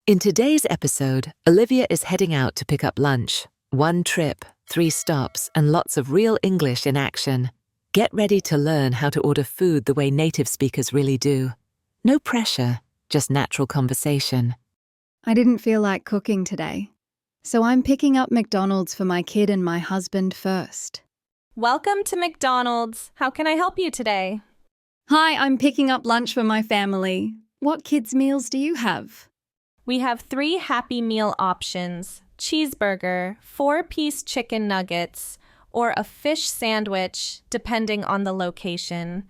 In today's episode, Olivia is heading out to pick up lunch. 1 trip, 3 stops, and lots of real English in action. Get ready to learn how to order food the way native speakers really do. No pressure, just natural conversation. I didn't feel like cooking today, so I'm picking up McDonald's for my kid and my husband first. Welcome to McDonald's. How can I help you today? Hi, I'm picking up lunch for my family. What kids' meals do you have? We have 3 Happy Meal options: cheeseburger, 4-piece chicken nuggets, or a fish sandwich, depending on the location.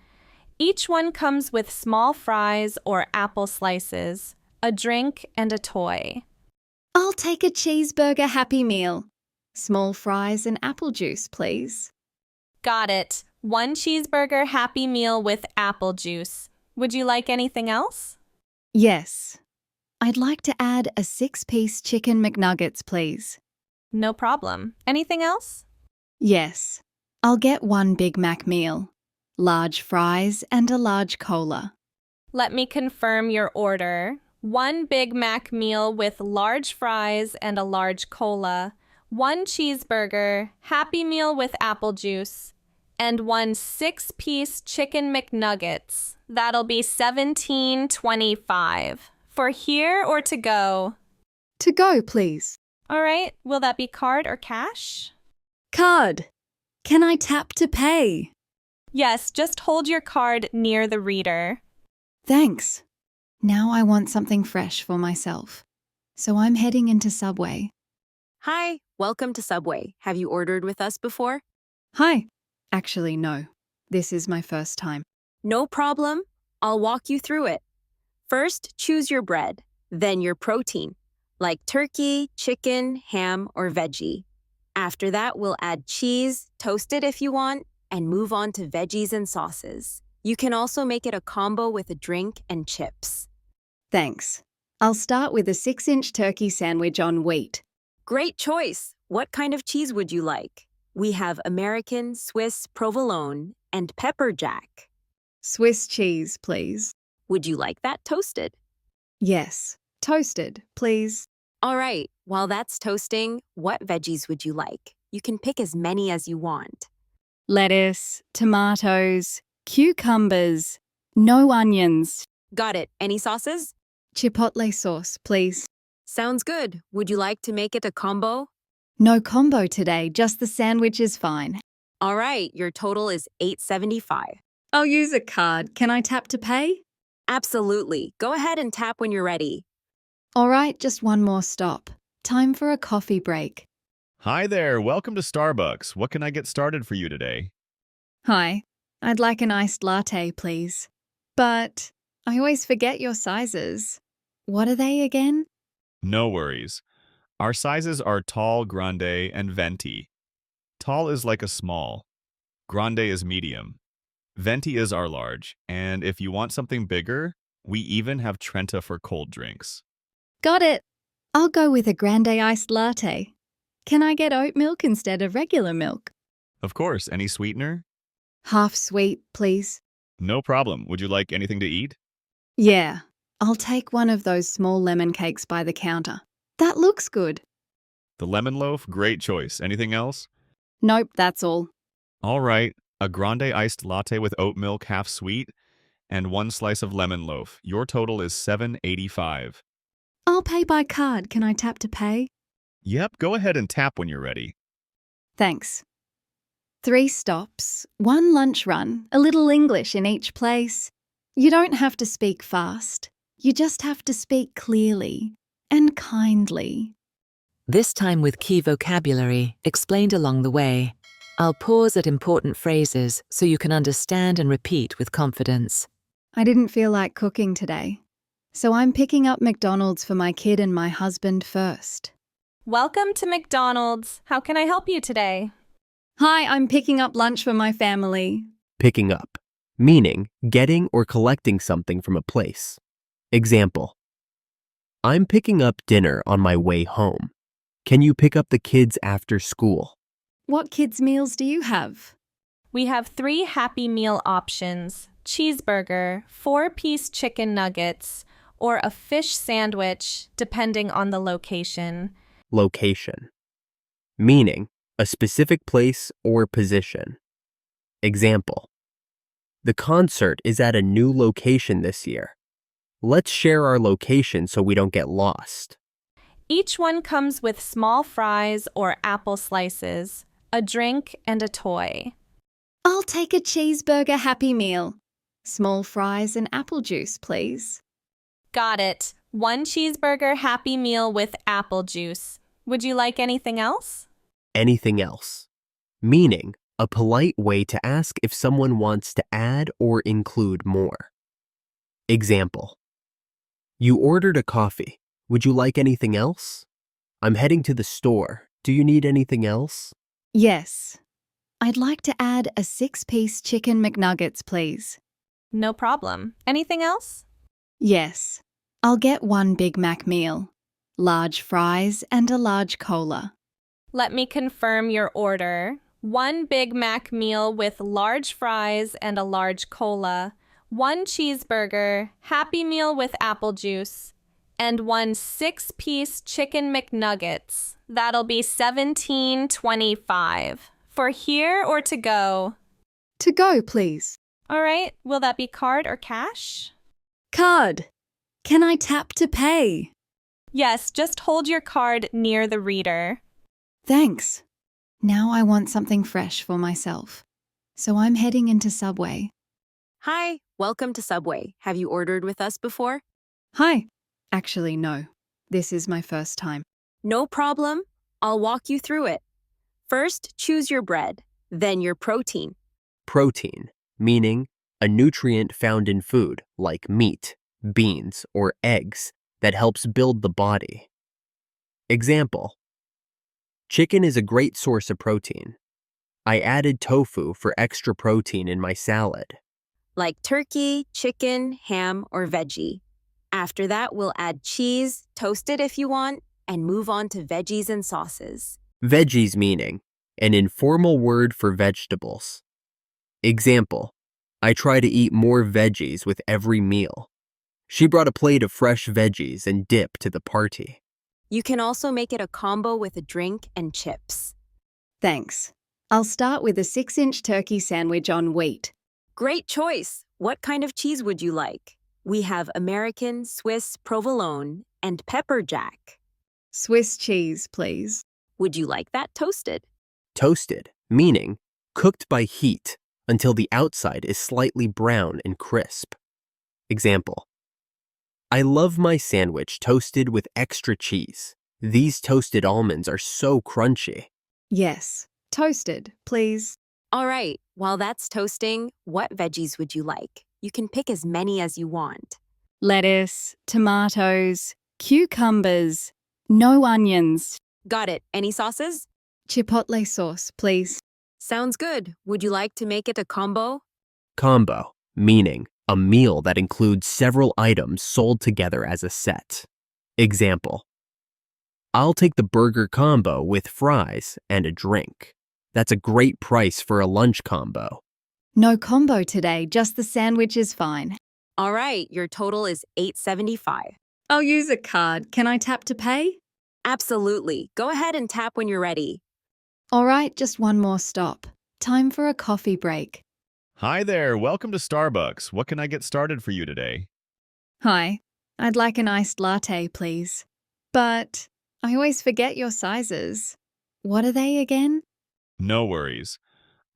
Each one comes with small fries or apple slices, a drink, and a toy. I'll take a cheeseburger Happy Meal. Small fries and apple juice, please. Got it. 1 cheeseburger Happy Meal with apple juice. Would you like anything else? Yes. I'd like to add a 6-piece chicken McNuggets, please. No problem. Anything else? Yes. I'll get 1 Big Mac meal, large fries, and a large cola. Let me confirm your order. 1 Big Mac meal with large fries and a large cola, 1 cheeseburger, Happy Meal with apple juice, and 1 6-piece chicken McNuggets. That'll be $17.25. For here or to go? To go, please. All right. Will that be card or cash? Card. Can I tap to pay? Yes, just hold your card near the reader. Thanks. Now I want something fresh for myself. So I'm heading into Subway. Hi, welcome to Subway. Have you ordered with us before? Hi. Actually, no. This is my first time. No problem. I'll walk you through it. First, choose your bread, then your protein, like turkey, chicken, ham, or veggie. After that, we'll add cheese, toast it if you want, and move on to veggies and sauces. You can also make it a combo with a drink and chips. Thanks. I'll start with a 6-inch turkey sandwich on wheat. Great choice. What kind of cheese would you like? We have American, Swiss, provolone, and pepper jack. Swiss cheese, please. Would you like that toasted? Yes. Toasted, please. All right, while that's toasting, what veggies would you like? You can pick as many as you want. Lettuce, tomatoes, cucumbers, no onions. Got it. Any sauces? Chipotle sauce, please. Sounds good. Would you like to make it a combo? No combo today, just the sandwich is fine. All right, your total is $8.75. I'll use a card. Can I tap to pay? Absolutely. Go ahead and tap when you're ready. All right, just one more stop. Time for a coffee break. Hi there, welcome to Starbucks. What can I get started for you today? Hi, I'd like an iced latte, please. But I always forget your sizes. What are they again? No worries. Our sizes are tall, grande, and venti. Tall is like a small. Grande is medium. Venti is our large, and if you want something bigger, we even have Trenta for cold drinks. Got it. I'll go with a grande iced latte. Can I get oat milk instead of regular milk? Of course, any sweetener? Half sweet, please. No problem. Would you like anything to eat? Yeah, I'll take one of those small lemon cakes by the counter. That looks good. The lemon loaf? Great choice. Anything else? Nope, that's all. All right, a grande iced latte with oat milk half sweet, and 1 slice of lemon loaf. Your total is $7.85. I'll pay by card. Can I tap to pay? Yep, go ahead and tap when you're ready. Thanks. 3 stops, 1 lunch run, a little English in each place. You don't have to speak fast. You just have to speak clearly and kindly. This time with key vocabulary explained along the way. I'll pause at important phrases so you can understand and repeat with confidence. I didn't feel like cooking today, so I'm picking up McDonald's for my kid and my husband first. Welcome to McDonald's. How can I help you today? Hi, I'm picking up lunch for my family. Picking up, meaning getting or collecting something from a place. Example: I'm picking up dinner on my way home. Can you pick up the kids after school? What kids' meals do you have? We have 3 Happy Meal options: cheeseburger, 4-piece chicken nuggets, or a fish sandwich, depending on the location. Location. Meaning, a specific place or position. Example. The concert is at a new location this year. Let's share our location so we don't get lost. Each one comes with small fries or apple slices, a drink, and a toy. I'll take a cheeseburger Happy Meal. Small fries and apple juice, please. Got it. 1 cheeseburger Happy Meal with apple juice. Would you like anything else? Anything else. Meaning, a polite way to ask if someone wants to add or include more. Example. You ordered a coffee. Would you like anything else? I'm heading to the store. Do you need anything else? Yes. I'd like to add a 6-piece chicken McNuggets, please. No problem. Anything else? Yes. I'll get 1 Big Mac meal, large fries, and a large cola. Let me confirm your order. 1 Big Mac meal with large fries and a large cola, 1 cheeseburger, Happy Meal with apple juice, and 1 6-piece chicken McNuggets. That'll be $17.25. For here or to go? To go, please. All right, will that be card or cash? Card. Can I tap to pay? Yes, just hold your card near the reader. Thanks. Now I want something fresh for myself. So I'm heading into Subway. Hi, welcome to Subway. Have you ordered with us before? Hi. Actually, no. This is my first time. No problem. I'll walk you through it. First, choose your bread, then your protein. Protein, meaning a nutrient found in food like meat, beans, or eggs that helps build the body. Example. Chicken is a great source of protein. I added tofu for extra protein in my salad. Like turkey, chicken, ham, or veggie. After that, we'll add cheese, toast it if you want, and move on to veggies and sauces. Veggies meaning an informal word for vegetables. Example, I try to eat more veggies with every meal. She brought a plate of fresh veggies and dip to the party. You can also make it a combo with a drink and chips. Thanks. I'll start with a 6-inch turkey sandwich on wheat. Great choice. What kind of cheese would you like? We have American, Swiss, provolone, and pepper jack. Swiss cheese, please. Would you like that toasted? Toasted, meaning cooked by heat until the outside is slightly brown and crisp. Example, I love my sandwich toasted with extra cheese. These toasted almonds are so crunchy. Yes. Toasted, please. All right, while that's toasting, what veggies would you like? You can pick as many as you want. Lettuce, tomatoes, cucumbers, no onions. Got it. Any sauces? Chipotle sauce, please. Sounds good. Would you like to make it a combo? Combo, meaning a meal that includes several items sold together as a set. Example, I'll take the burger combo with fries and a drink. That's a great price for a lunch combo. No combo today, just the sandwich is fine. All right, your total is $8.75. I'll use a card. Can I tap to pay? Absolutely. Go ahead and tap when you're ready. All right, just one more stop. Time for a coffee break. Hi there, welcome to Starbucks. What can I get started for you today? Hi, I'd like an iced latte, please. But I always forget your sizes. What are they again? No worries.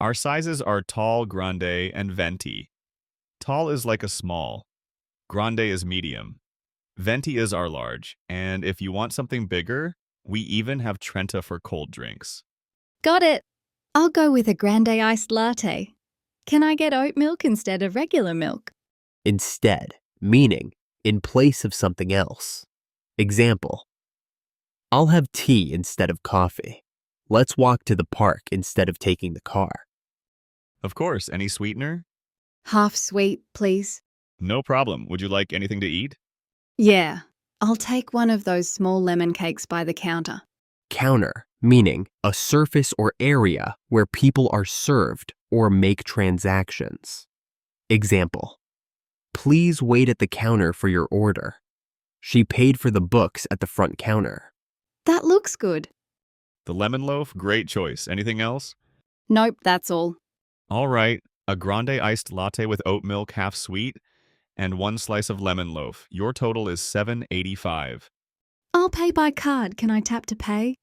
Our sizes are tall, grande, and venti. Tall is like a small. Grande is medium. Venti is our large. And if you want something bigger, we even have Trenta for cold drinks. Got it. I'll go with a grande iced latte. Can I get oat milk instead of regular milk? Instead, meaning in place of something else. Example, I'll have tea instead of coffee. Let's walk to the park instead of taking the car. Of course, any sweetener? Half sweet, please. No problem. Would you like anything to eat? Yeah, I'll take one of those small lemon cakes by the counter. Counter, meaning a surface or area where people are served or make transactions. Example, please wait at the counter for your order. She paid for the books at the front counter. That looks good. The lemon loaf, great choice. Anything else? Nope, that's all. All right, a grande iced latte with oat milk half sweet and 1 slice of lemon loaf. Your total is $7.85. I'll pay by card. Can I tap to pay?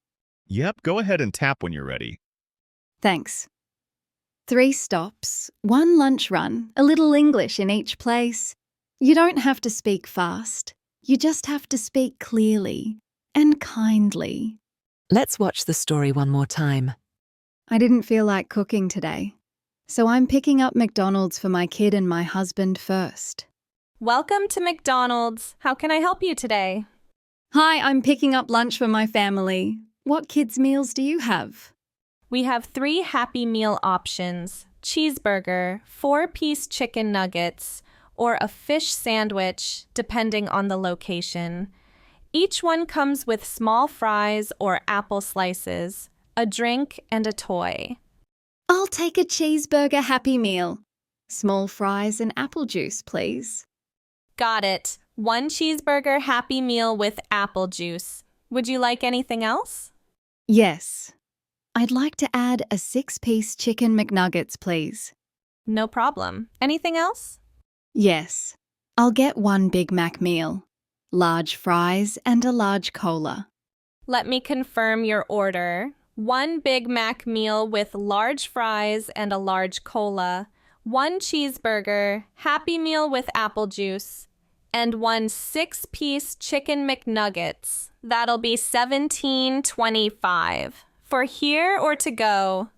Yep, go ahead and tap when you're ready. Thanks. 3 stops, 1 lunch run, a little English in each place. You don't have to speak fast. You just have to speak clearly and kindly. Let's watch the story one more time. I didn't feel like cooking today, so I'm picking up McDonald's for my kid and my husband first. Welcome to McDonald's. How can I help you today? Hi, I'm picking up lunch for my family. What kids' meals do you have? We have 3 Happy Meal options: cheeseburger, 4-piece chicken nuggets, or a fish sandwich, depending on the location. Each one comes with small fries or apple slices, a drink, and a toy. I'll take a cheeseburger Happy Meal. Small fries and apple juice, please. Got it. 1 cheeseburger Happy Meal with apple juice. Would you like anything else? Yes. I'd like to add a 6-piece chicken McNuggets, please. No problem. Anything else? Yes. I'll get 1 Big Mac meal, large fries, and a large cola. Let me confirm your order. 1 Big Mac meal with large fries and a large cola, 1 cheeseburger, Happy Meal with apple juice, and 1 6-piece chicken McNuggets. That'll be $17.25. For here or to go?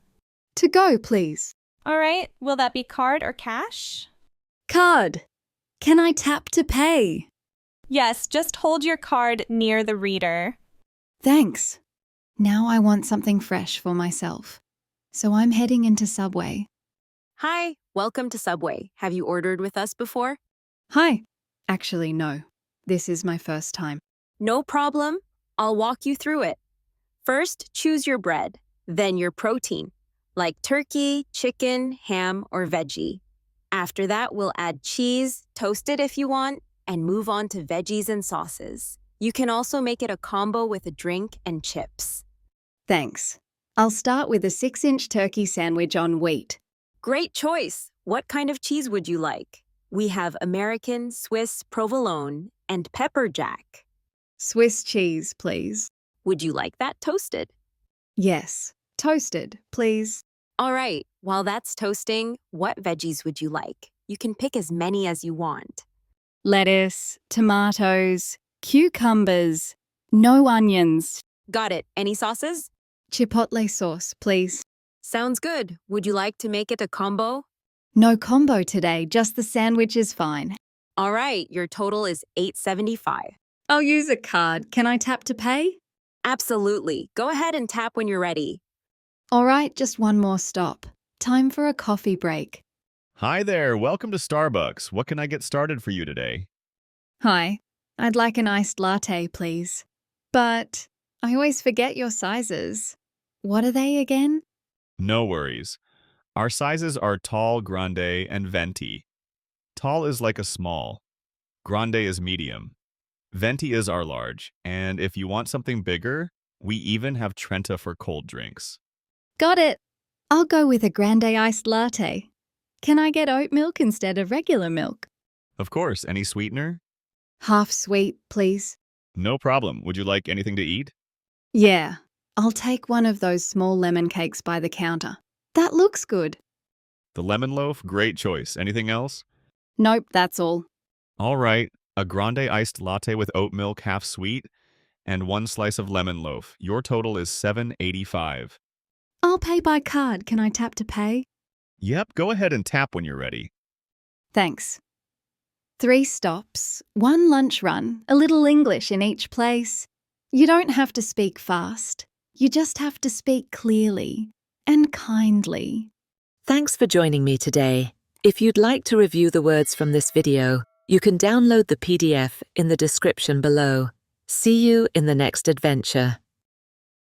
To go, please. All right, will that be card or cash? Card. Can I tap to pay? Yes, just hold your card near the reader. Thanks. Now I want something fresh for myself. So I'm heading into Subway. Hi, welcome to Subway. Have you ordered with us before? Hi. Actually, no. This is my first time. No problem. I'll walk you through it. First, choose your bread, then your protein, like turkey, chicken, ham, or veggie. After that, we'll add cheese, toast it if you want, and move on to veggies and sauces. You can also make it a combo with a drink and chips. Thanks. I'll start with a 6-inch turkey sandwich on wheat. Great choice. What kind of cheese would you like? We have American, Swiss, provolone, and pepper jack. Swiss cheese, please. Would you like that toasted? Yes. Toasted, please. All right, while that's toasting, what veggies would you like? You can pick as many as you want. Lettuce, tomatoes, cucumbers, no onions. Got it. Any sauces? Chipotle sauce, please. Sounds good. Would you like to make it a combo? No combo today, just the sandwich is fine. All right, your total is $8.75. I'll use a card. Can I tap to pay? Absolutely. Go ahead and tap when you're ready. All right, just one more stop. Time for a coffee break. Hi there, welcome to Starbucks. What can I get started for you today? Hi, I'd like an iced latte, please. But I always forget your sizes. What are they again? No worries. Our sizes are tall, grande, and venti. Tall is like a small. Grande is medium. Venti is our large, and if you want something bigger, we even have Trenta for cold drinks. Got it. I'll go with a grande iced latte. Can I get oat milk instead of regular milk? Of course, any sweetener? Half sweet, please. No problem. Would you like anything to eat? Yeah, I'll take one of those small lemon cakes by the counter. That looks good. The lemon loaf, great choice. Anything else? Nope, that's all. All right, a grande iced latte with oat milk half sweet and 1 slice of lemon loaf. Your total is $7.85. I'll pay by card. Can I tap to pay? Yep, go ahead and tap when you're ready. Thanks. 3 stops, 1 lunch run, a little English in each place. You don't have to speak fast. You just have to speak clearly and kindly. Thanks for joining me today. If you'd like to review the words from this video, you can download the PDF in the description below. See you in the next adventure.